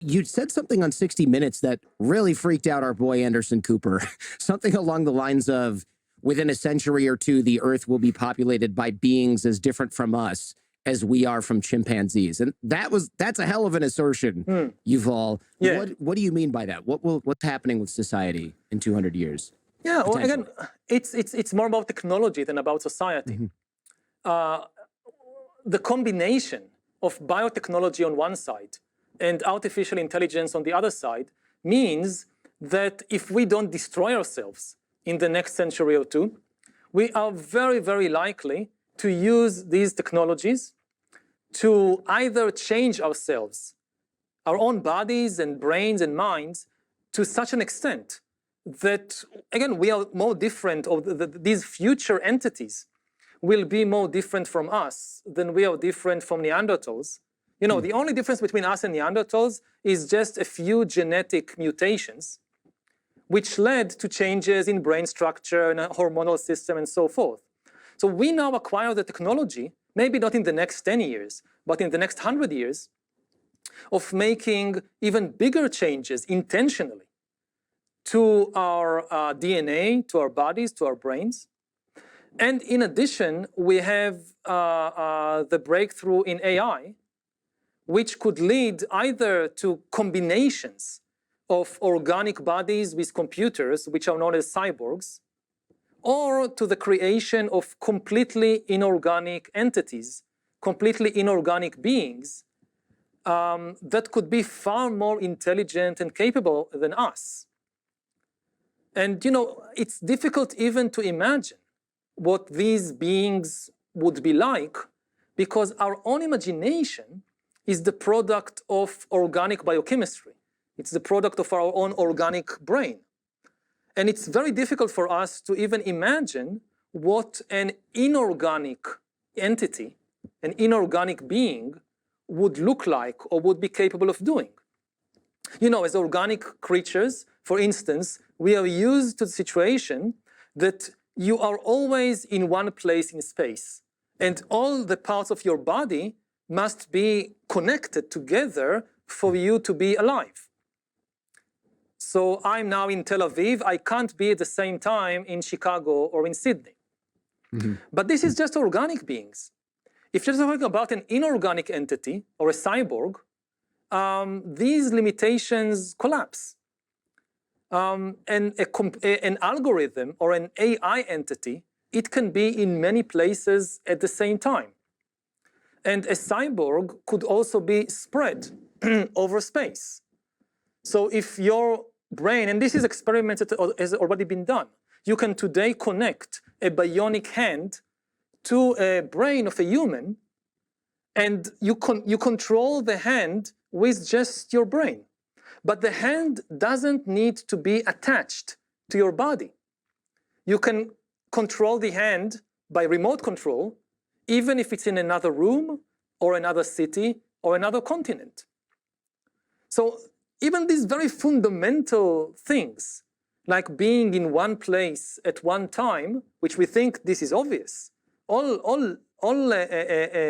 You said something on 60 Minutes that really freaked out our boy Anderson Cooper. Something along the lines of, within a century or two, the Earth will be populated by beings as different from us as we are from chimpanzees. And that's a hell of an assertion, Yuval. Yeah. What do you mean by that? What's happening with society in 200 years? Yeah, well, again, it's more about technology than about society. The combination of biotechnology on one side and artificial intelligence on the other side means that if we don't destroy ourselves in the next century or two, we are very, very likely to use these technologies to either change ourselves, our own bodies and brains and minds, to such an extent that, again, we are more different, or these future entities will be more different from us than we are different from Neanderthals. You know, the only difference between us and Neanderthals is just a few genetic mutations, which led to changes in brain structure and a hormonal system and so forth. So we now acquire the technology, maybe not in the next 10 years, but in the next 100 years, of making even bigger changes intentionally to our DNA, to our bodies, to our brains. And in addition, we have the breakthrough in AI, which could lead either to combinations of organic bodies with computers, which are known as cyborgs, or to the creation of completely inorganic entities, completely inorganic beings that could be far more intelligent and capable than us. And, you know, it's difficult even to imagine what these beings would be like, because our own imagination is the product of organic biochemistry. It's the product of our own organic brain. And it's very difficult for us to even imagine what an inorganic entity, an inorganic being, would look like or would be capable of doing. You know, as organic creatures, for instance, we are used to the situation that you are always in one place in space, and all the parts of your body must be connected together for you to be alive. So I'm now in Tel Aviv, I can't be at the same time in Chicago or in Sydney. But this is just organic beings. If you're talking about an inorganic entity or a cyborg, these limitations collapse. And an algorithm or an AI entity, it can be in many places at the same time. And a cyborg could also be spread over space. So if your brain, and this is experimented, has already been done, you can today connect a bionic hand to a brain of a human, and you control the hand with just your brain. But the hand doesn't need to be attached to your body. You can control the hand by remote control, even if it's in another room or another city or another continent. So even these very fundamental things, like being in one place at one time, which we think this is obvious, all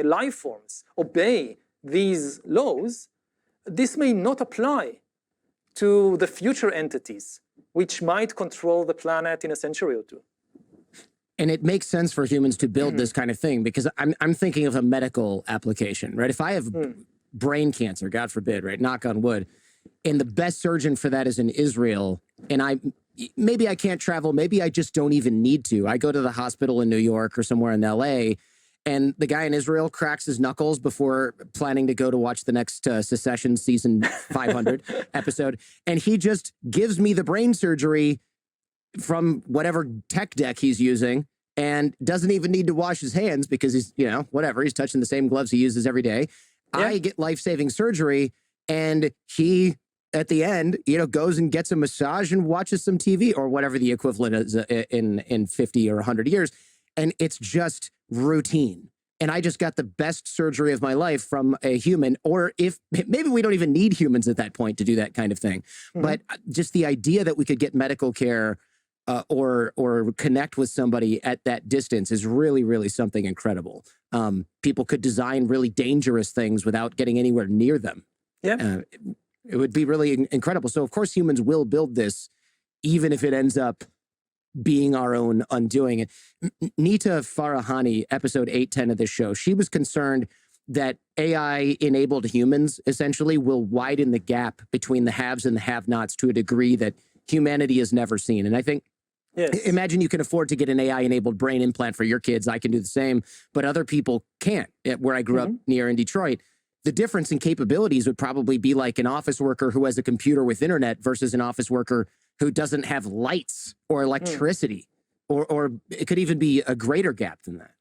life forms obey these laws, this may not apply to the future entities, which might control the planet in a century or two. And it makes sense for humans to build this kind of thing, because I'm thinking of a medical application, right? If I have brain cancer, God forbid, right, knock on wood, and the best surgeon for that is in Israel, and maybe I can't travel, maybe I just don't even need to. I go to the hospital in New York or somewhere in LA, and the guy in Israel cracks his knuckles before planning to go to watch the next Secession season 500 episode, and he just gives me the brain surgery from whatever tech deck he's using, and doesn't even need to wash his hands because he's, you know, whatever, he's touching the same gloves he uses every day. Yeah. I get life-saving surgery, and he, at the end, you know, goes and gets a massage and watches some TV or whatever the equivalent is in 50 or 100 years. And it's just routine. And I just got the best surgery of my life from a human, or if maybe we don't even need humans at that point to do that kind of thing. But just the idea that we could get medical care or connect with somebody at that distance is really, really something incredible. People could design really dangerous things without getting anywhere near them. Yeah. It would be really incredible. So of course humans will build this, even if it ends up being our own undoing. Nita Farahani, episode 810 of this show, she was concerned that AI-enabled humans essentially will widen the gap between the haves and the have-nots to a degree that humanity has never seen. And I think, imagine you can afford to get an AI-enabled brain implant for your kids. I can do the same, but other people can't. Where I grew up near in Detroit, the difference in capabilities would probably be like an office worker who has a computer with internet versus an office worker who doesn't have lights or electricity, or it could even be a greater gap than that.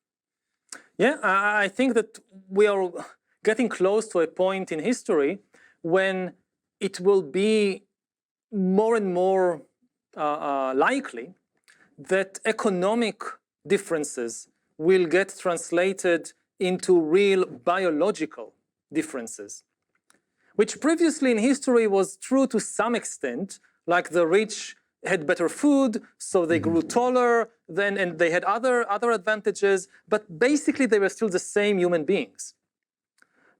Yeah, I think that we are getting close to a point in history when it will be more and more likely that economic differences will get translated into real biological differences, which previously in history was true to some extent, like the rich had better food, so they grew taller, and they had other advantages, but basically they were still the same human beings.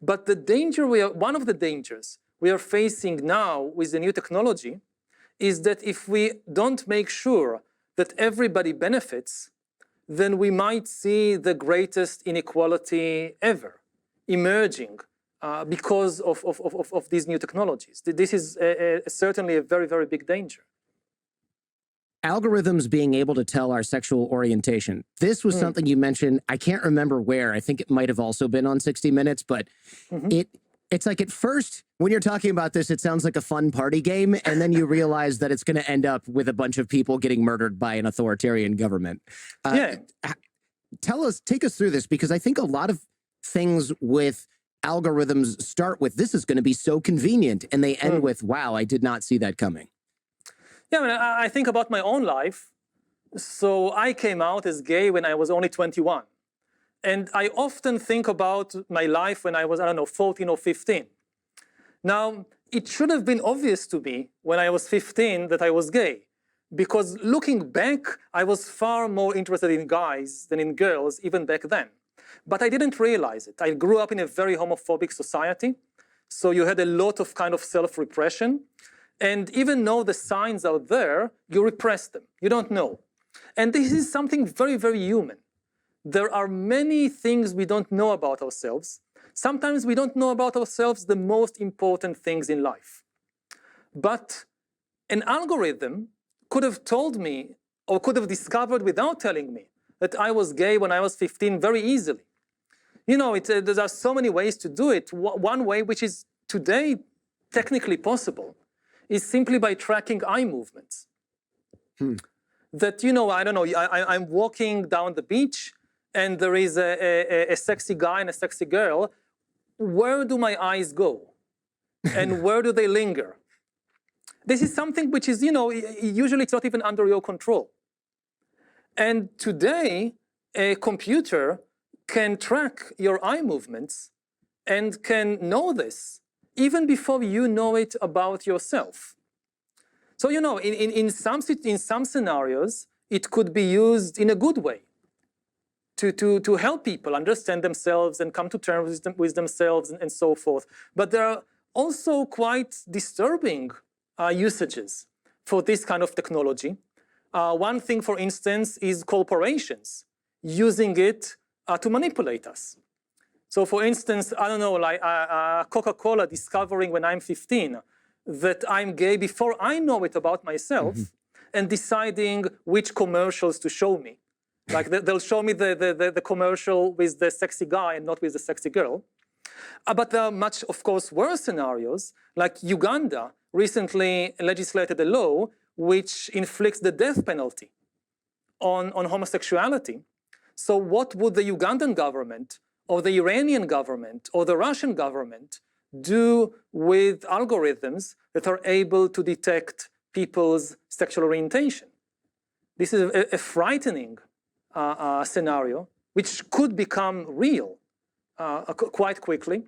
But the danger one of the dangers we are facing now with the new technology is that if we don't make sure that everybody benefits, then we might see the greatest inequality ever emerging because of these new technologies. This is certainly a very, very big danger. Algorithms being able to tell our sexual orientation. This was something you mentioned. I can't remember where. I think it might have also been on 60 Minutes, but it's like at first, when you're talking about this, it sounds like a fun party game, and then you realize that it's going to end up with a bunch of people getting murdered by an authoritarian government. Take us through this, because I think a lot of things with algorithms start with, this is going to be so convenient, and they end with, wow, I did not see that coming. Yeah, I mean, I think about my own life. So I came out as gay when I was only 21. And I often think about my life when I was, I don't know, 14 or 15. Now, it should have been obvious to me when I was 15 that I was gay, because looking back, I was far more interested in guys than in girls, even back then. But I didn't realize it. I grew up in a very homophobic society, so you had a lot of kind of self-repression. And even though the signs are there, you repress them. You don't know. And this is something very, very human. There are many things we don't know about ourselves. Sometimes we don't know about ourselves the most important things in life. But an algorithm could have told me, or could have discovered without telling me, that I was gay when I was 15 very easily. You know, there are so many ways to do it. One way, which is today technically possible, is simply by tracking eye movements. That, you know, I don't know, I'm walking down the beach and there is a sexy guy and a sexy girl. Where do my eyes go? And where do they linger? This is something which is, you know, usually it's not even under your control. And today, a computer can track your eye movements and can know this even before you know it about yourself. So, you know, in some scenarios, it could be used in a good way to help people understand themselves and come to terms with themselves and so forth. But there are also quite disturbing usages for this kind of technology. One thing, for instance, is corporations using it to manipulate us. So for instance, I don't know, like Coca-Cola discovering when I'm 15 that I'm gay before I know it about myself, and deciding which commercials to show me. Like they'll show me the commercial with the sexy guy and not with the sexy girl. But there are much, of course, worse scenarios, like Uganda recently legislated a law which inflicts the death penalty on homosexuality. So what would the Ugandan government or the Iranian government or the Russian government do with algorithms that are able to detect people's sexual orientation? This is a frightening scenario, which could become real quite quickly.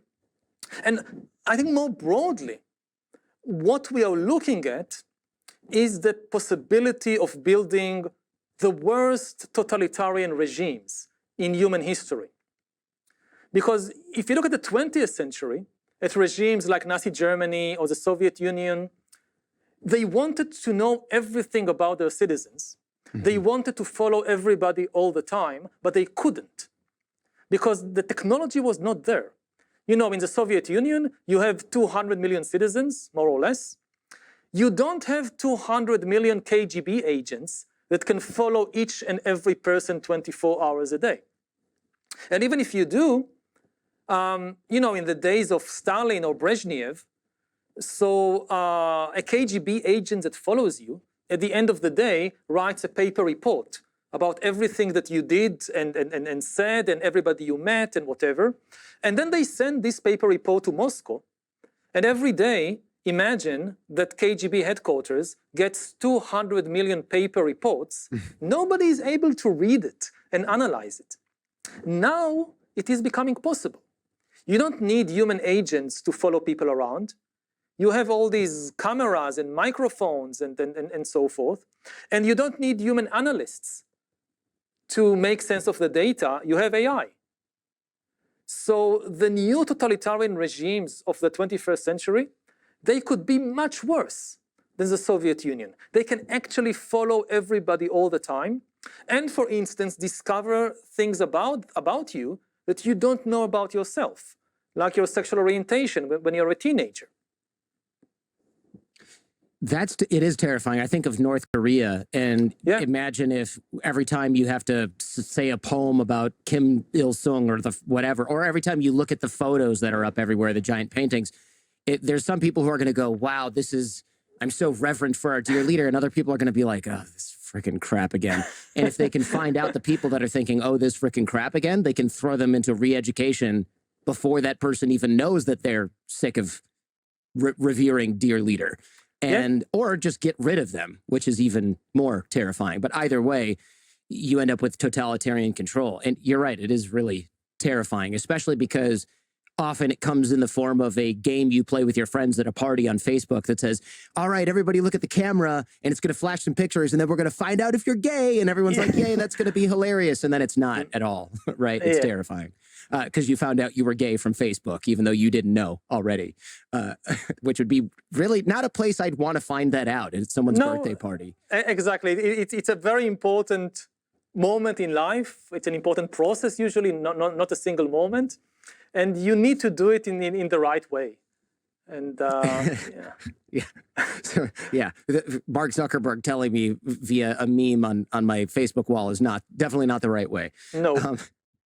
And I think more broadly, what we are looking at is the possibility of building the worst totalitarian regimes in human history. Because if you look at the 20th century, at regimes like Nazi Germany or the Soviet Union, they wanted to know everything about their citizens. They wanted to follow everybody all the time, but they couldn't because the technology was not there. You know, in the Soviet Union, you have 200 million citizens, more or less. You don't have 200 million KGB agents that can follow each and every person 24 hours a day. And even if you do, you know, in the days of Stalin or Brezhnev, so a KGB agent that follows you, at the end of the day, writes a paper report about everything that you did and said and everybody you met and whatever. And then they send this paper report to Moscow. And every day, imagine that KGB headquarters gets 200 million paper reports. Nobody is able to read it and analyze it. Now, it is becoming possible. You don't need human agents to follow people around. You have all these cameras and microphones and so forth. And you don't need human analysts to make sense of the data. You have AI. So the new totalitarian regimes of the 21st century, they could be much worse than the Soviet Union. They can actually follow everybody all the time. And for instance, discover things about you that you don't know about yourself, like your sexual orientation when you're a teenager. It is terrifying. I think of North Korea and imagine if every time you have to say a poem about Kim Il-sung or whatever, or every time you look at the photos that are up everywhere, the giant paintings, there's some people who are going to go, wow, I'm so reverent for our dear leader. And other people are going to be like, oh, this freaking crap again. And if they can find out the people that are thinking, oh, this freaking crap again, they can throw them into re-education before that person even knows that they're sick of revering dear leader. Or just get rid of them, which is even more terrifying. But either way, you end up with totalitarian control. And you're right, it is really terrifying, especially because often it comes in the form of a game you play with your friends at a party on Facebook that says, all right, everybody look at the camera and it's going to flash some pictures and then we're going to find out if you're gay. And everyone's like, yay, that's going to be hilarious. And then it's not at all, right? It's terrifying because you found out you were gay from Facebook, even though you didn't know already, which would be really not a place I'd want to find that out. It's someone's birthday party. Exactly. It's a very important moment in life. It's an important process, usually not a single moment. And you need to do it in the right way. And So, Mark Zuckerberg telling me via a meme on my Facebook wall is definitely not the right way. No.